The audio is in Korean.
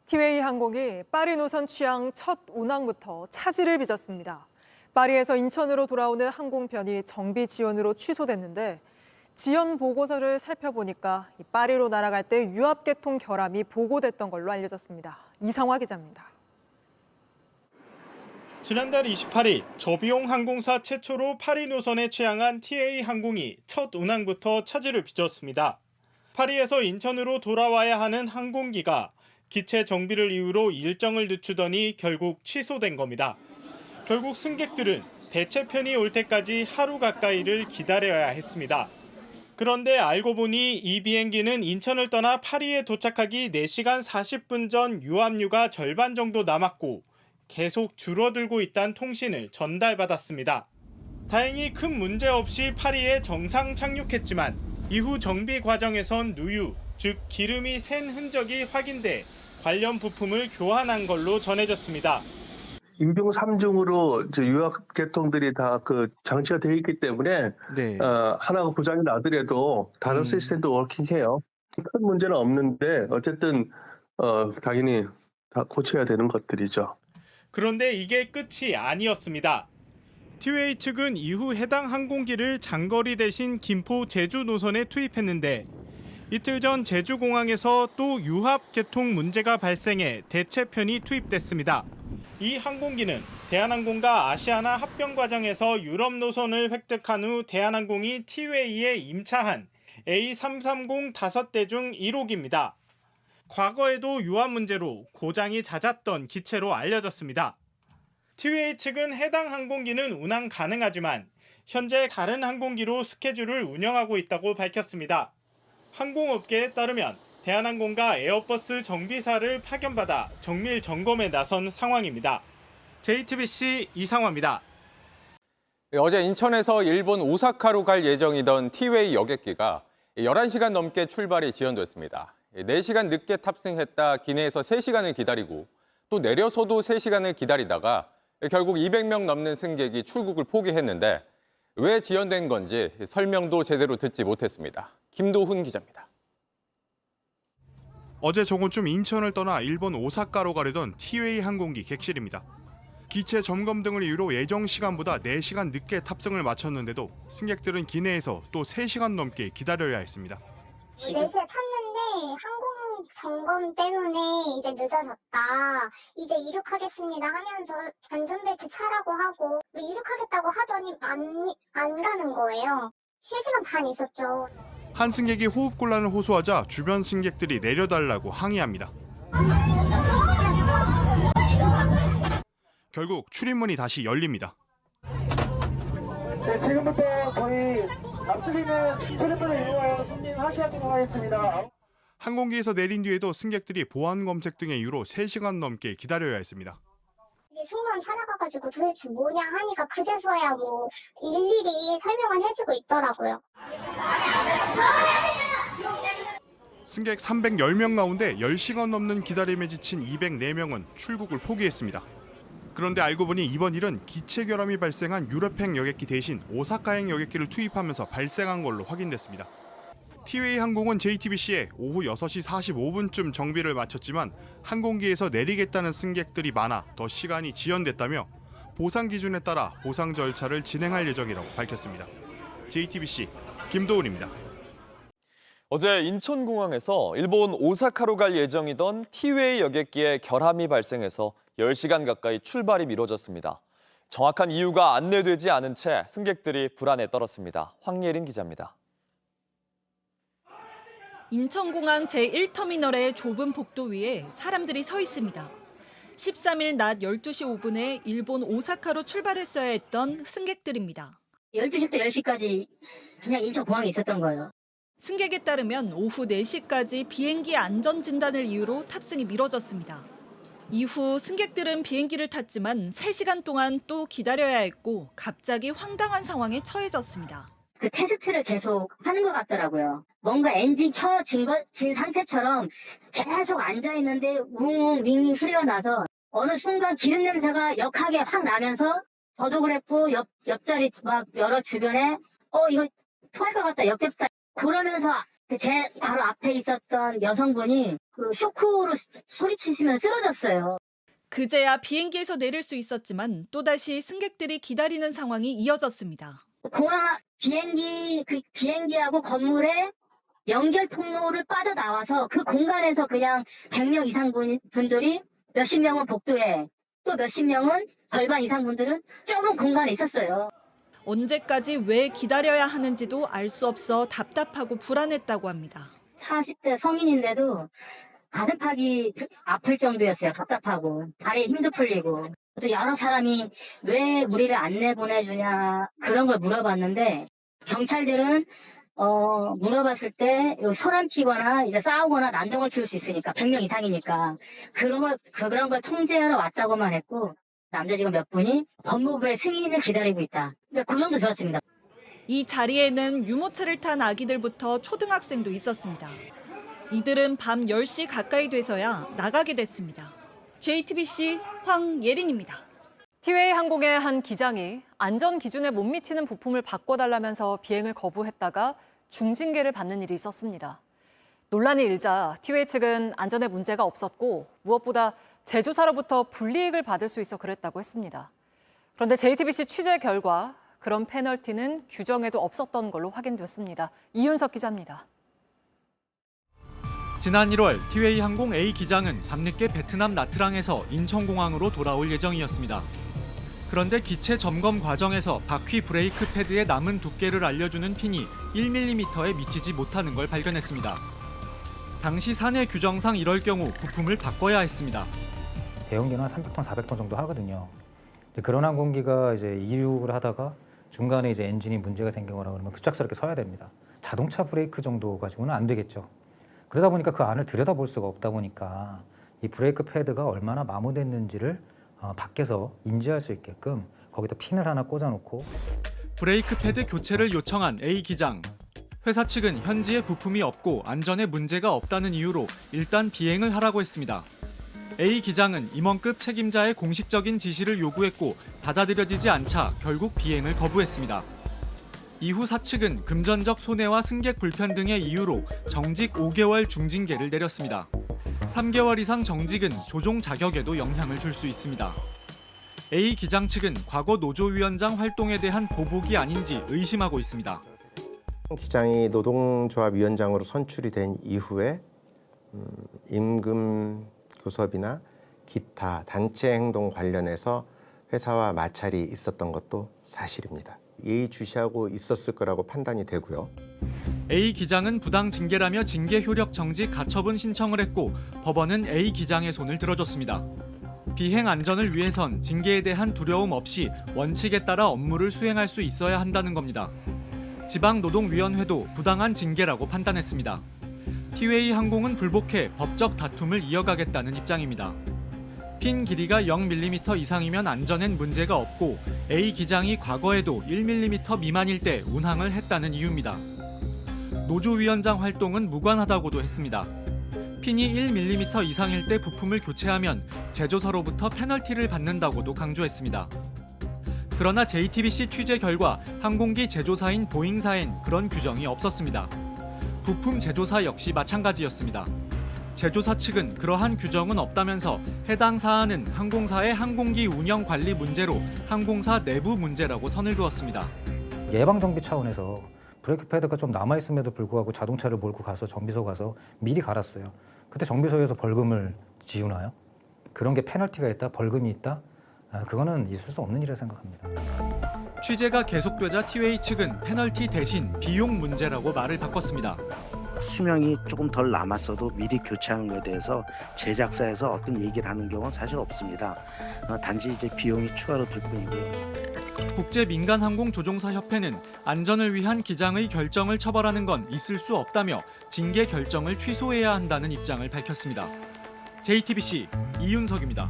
티웨이 항공이 파리 노선 취항 첫 운항부터 차질을 빚었습니다. 파리에서 인천으로 돌아오는 항공편이 정비 지연으로 취소됐는데 지연 보고서를 살펴보니까 파리로 날아갈 때 유압계통 결함이 보고됐던 걸로 알려졌습니다. 이상화 기자입니다. 지난달 28일 저비용 항공사 최초로 파리 노선에 취항한 TA 항공이 첫 운항부터 차질을 빚었습니다. 파리에서 인천으로 돌아와야 하는 항공기가 기체 정비를 이유로 일정을 늦추더니 결국 취소된 겁니다. 결국 승객들은 대체편이 올 때까지 하루 가까이를 기다려야 했습니다. 그런데 알고 보니 이 비행기는 인천을 떠나 파리에 도착하기 4시간 40분 전 유압류가 절반 정도 남았고 계속 줄어들고 있다는 통신을 전달받았습니다. 다행히 큰 문제 없이 파리에 정상 착륙했지만 이후 정비 과정에선 누유, 즉 기름이 샌 흔적이 확인돼 관련 부품을 교환한 걸로 전해졌습니다. 임종 3중으로 유압 계통들이 다 장치가 되어 있기 때문에 하나가 고장이 나더라도 다른 시스템도 워킹해요. 큰 문제는 없는데 어쨌든 당연히 다 고쳐야 되는 것들이죠. 그런데 이게 끝이 아니었습니다. 티웨이 측은 이후 해당 항공기를 장거리 대신 김포 제주 노선에 투입했는데 이틀 전 제주공항에서 또 유압 계통 문제가 발생해 대체편이 투입됐습니다. 이 항공기는 대한항공과 아시아나 합병 과정에서 유럽 노선을 획득한 후 대한항공이 티웨이에 임차한 A330 5대 중 1호기입니다. 과거에도 유압 문제로 고장이 잦았던 기체로 알려졌습니다. 티웨이 측은 해당 항공기는 운항 가능하지만 현재 다른 항공기로 스케줄을 운영하고 있다고 밝혔습니다. 항공업계에 따르면 대한항공과 에어버스 정비사를 파견받아 정밀 점검에 나선 상황입니다. JTBC 이상화입니다. 어제 인천에서 일본 오사카로 갈 예정이던 티웨이 여객기가 11시간 넘게 출발이 지연됐습니다. 4시간 늦게 탑승했다 기내에서 3시간을 기다리고 또 내려서도 3시간을 기다리다가 결국 200명 넘는 승객이 출국을 포기했는데 왜 지연된 건지 설명도 제대로 듣지 못했습니다. 김도훈 기자입니다. 어제 정오쯤 인천을 떠나 일본 오사카로 가려던 티웨이 항공기 객실입니다. 기체 점검 등을 이유로 예정 시간보다 4시간 늦게 탑승을 마쳤는데도 승객들은 기내에서 또 3시간 넘게 기다려야 했습니다. 4시에 탔는데 항공 점검 때문에 이제 늦어졌다. 이제 이륙하겠습니다 하면서 안전벨트 차라고 하고 이륙하겠다고 하더니 안 가는 거예요. 3시간 반 있었죠. 한 승객이 호흡곤란을 호소하자 주변 승객들이 내려달라고 항의합니다. 결국 출입문이 다시 열립니다. 네, 지금부터 저희 앞쪽에 있는 출입문을 이용하여 승진하시도록 하겠습니다. 항공기에서 내린 뒤에도 승객들이 보안 검색 등의 이유로 3시간 넘게 기다려야 했습니다. 승무원 찾아가가지고 도대체 뭐냐 하니까 그제서야 뭐 일일이 설명을 해주고 있더라고요. 승객 310명 가운데 10시간 넘는 기다림에 지친 204명은 출국을 포기했습니다. 그런데 알고 보니 이번 일은 기체 결함이 발생한 유럽행 여객기 대신 오사카행 여객기를 투입하면서 발생한 걸로 확인됐습니다. 티웨이 항공은 JTBC에 오후 6시 45분쯤 정비를 마쳤지만 항공기에서 내리겠다는 승객들이 많아 더 시간이 지연됐다며 보상 기준에 따라 보상 절차를 진행할 예정이라고 밝혔습니다. JTBC 김도훈입니다. 어제 인천공항에서 일본 오사카로 갈 예정이던 티웨이 여객기에 결함이 발생해서 10시간 가까이 출발이 미뤄졌습니다. 정확한 이유가 안내되지 않은 채 승객들이 불안에 떨었습니다. 황예린 기자입니다. 인천공항 제1터미널의 좁은 복도 위에 사람들이 서 있습니다. 13일 낮 12시 5분에 일본 오사카로 출발했어야 했던 승객들입니다. 12시부터 10시까지 그냥 인천공항에 있었던 거예요. 승객에 따르면 오후 4시까지 비행기 안전진단을 이유로 탑승이 미뤄졌습니다. 이후 승객들은 비행기를 탔지만 3시간 동안 또 기다려야 했고 갑자기 황당한 상황에 처해졌습니다. 그 테스트를 계속 하는 것 같더라고요. 뭔가 엔진 켜진 상태처럼 계속 앉아있는데 웅웅 윙윙 소리가 나서 어느 순간 기름 냄새가 역하게 확 나면서 저도 그랬고 옆자리 막 여러 주변에 이거 토할 것 같다 역겹다 그러면서 제 바로 앞에 있었던 여성분이 그 쇼크로 소리치시면 쓰러졌어요. 그제야 비행기에서 내릴 수 있었지만 또다시 승객들이 기다리는 상황이 이어졌습니다. 공항 비행기하고 건물에 연결 통로를 빠져나와서 그 공간에서 그냥 100명 이상 분들이 몇십 명은 복도에 또 몇십 명은 절반 이상 분들은 좁은 공간에 있었어요. 언제까지 왜 기다려야 하는지도 알 수 없어 답답하고 불안했다고 합니다. 40대 성인인데도 가슴팍이 아플 정도였어요. 답답하고 다리에 힘도 풀리고 또 여러 사람이 왜 우리를 안 내보내주냐 그런 걸 물어봤는데 경찰들은 물어봤을 때 소란 피거나 이제 싸우거나 난동을 피울 수 있으니까 100명 이상이니까 그런 걸 통제하러 왔다고만 했고 남자 직원 몇 분이 법무부의 승인을 기다리고 있다. 그러니까 그 정도 들었습니다. 이 자리에는 유모차를 탄 아기들부터 초등학생도 있었습니다. 이들은 밤 10시 가까이 돼서야 나가게 됐습니다. JTBC 황예린입니다. 티웨이 항공의 한 기장이 안전 기준에 못 미치는 부품을 바꿔달라면서 비행을 거부했다가 중징계를 받는 일이 있었습니다. 논란이 일자 티웨이 측은 안전에 문제가 없었고 무엇보다 제조사로부터 불이익을 받을 수 있어 그랬다고 했습니다. 그런데 JTBC 취재 결과 그런 페널티는 규정에도 없었던 걸로 확인됐습니다. 이윤석 기자입니다. 지난 1월 티웨이 항공 A 기장은 밤늦게 베트남 나트랑에서 인천공항으로 돌아올 예정이었습니다. 그런데 기체 점검 과정에서 바퀴 브레이크 패드의 남은 두께를 알려주는 핀이 1mm에 미치지 못하는 걸 발견했습니다. 당시 사내 규정상 이럴 경우 부품을 바꿔야 했습니다. 대형기는 한 300톤, 400톤 정도 하거든요. 그런 항공기가 이제 이륙을 하다가 중간에 이제 엔진이 문제가 생기거나 그러면 급작스럽게 서야 됩니다. 자동차 브레이크 정도 가지고는 안 되겠죠. 그러다 보니까 그 안을 들여다볼 수가 없다 보니까 이 브레이크 패드가 얼마나 마모됐는지를 밖에서 인지할 수 있게끔 거기다 핀을 하나 꽂아놓고 브레이크 패드 교체를 요청한 A 기장. 회사 측은 현지에 부품이 없고 안전에 문제가 없다는 이유로 일단 비행을 하라고 했습니다. A 기장은 임원급 책임자의 공식적인 지시를 요구했고 받아들여지지 않자 결국 비행을 거부했습니다. 이후 사측은 금전적 손해와 승객 불편 등의 이유로 정직 5개월 중징계를 내렸습니다. 3개월 이상 정직은 조종 자격에도 영향을 줄 수 있습니다. A 기장 측은 과거 노조위원장 활동에 대한 보복이 아닌지 의심하고 있습니다. 기장이 노동조합위원장으로 선출이 된 이후에 임금 교섭이나 기타 단체 행동 관련해서 회사와 마찰이 있었던 것도 사실입니다. 예의주시하고 있었을 거라고 판단이 되고요. A 기장은 부당 징계라며 징계 효력 정지 가처분 신청을 했고 법원은 A 기장의 손을 들어줬습니다. 비행 안전을 위해선 징계에 대한 두려움 없이 원칙에 따라 업무를 수행할 수 있어야 한다는 겁니다. 지방노동위원회도 부당한 징계라고 판단했습니다. 티웨이 항공은 불복해 법적 다툼을 이어가겠다는 입장입니다. 핀 길이가 0mm 이상이면 안전엔 문제가 없고 A 기장이 과거에도 1mm 미만일 때 운항을 했다는 이유입니다. 노조위원장 활동은 무관하다고도 했습니다. 핀이 1mm 이상일 때 부품을 교체하면 제조사로부터 페널티를 받는다고도 강조했습니다. 그러나 JTBC 취재 결과 항공기 제조사인 보잉사엔 그런 규정이 없었습니다. 부품 제조사 역시 마찬가지였습니다. 제조사 측은 그러한 규정은 없다면서 해당 사안은 항공사의 항공기 운영 관리 문제로 항공사 내부 문제라고 선을 그었습니다. 예방정비 차원에서 브레이크 패드가 좀 남아있음에도 불구하고 자동차를 몰고 가서 정비소 가서 미리 갈았어요. 그때 정비소에서 벌금을 지우나요? 그런 게 페널티가 있다, 벌금이 있다? 그거는 있을 수 없는 일이라 생각합니다. 취재가 계속되자 티웨이 측은 페널티 대신 비용 문제라고 말을 바꿨습니다. 수명이 조금 덜 남았어도 미리 교체하는 것에 대해서 제작사에서 어떤 얘기를 하는 경우는 사실 없습니다. 단지 이제 비용이 추가로 들 뿐이고요. 국제민간항공조종사협회는 안전을 위한 기장의 결정을 처벌하는 건 있을 수 없다며 징계 결정을 취소해야 한다는 입장을 밝혔습니다. JTBC 이윤석입니다.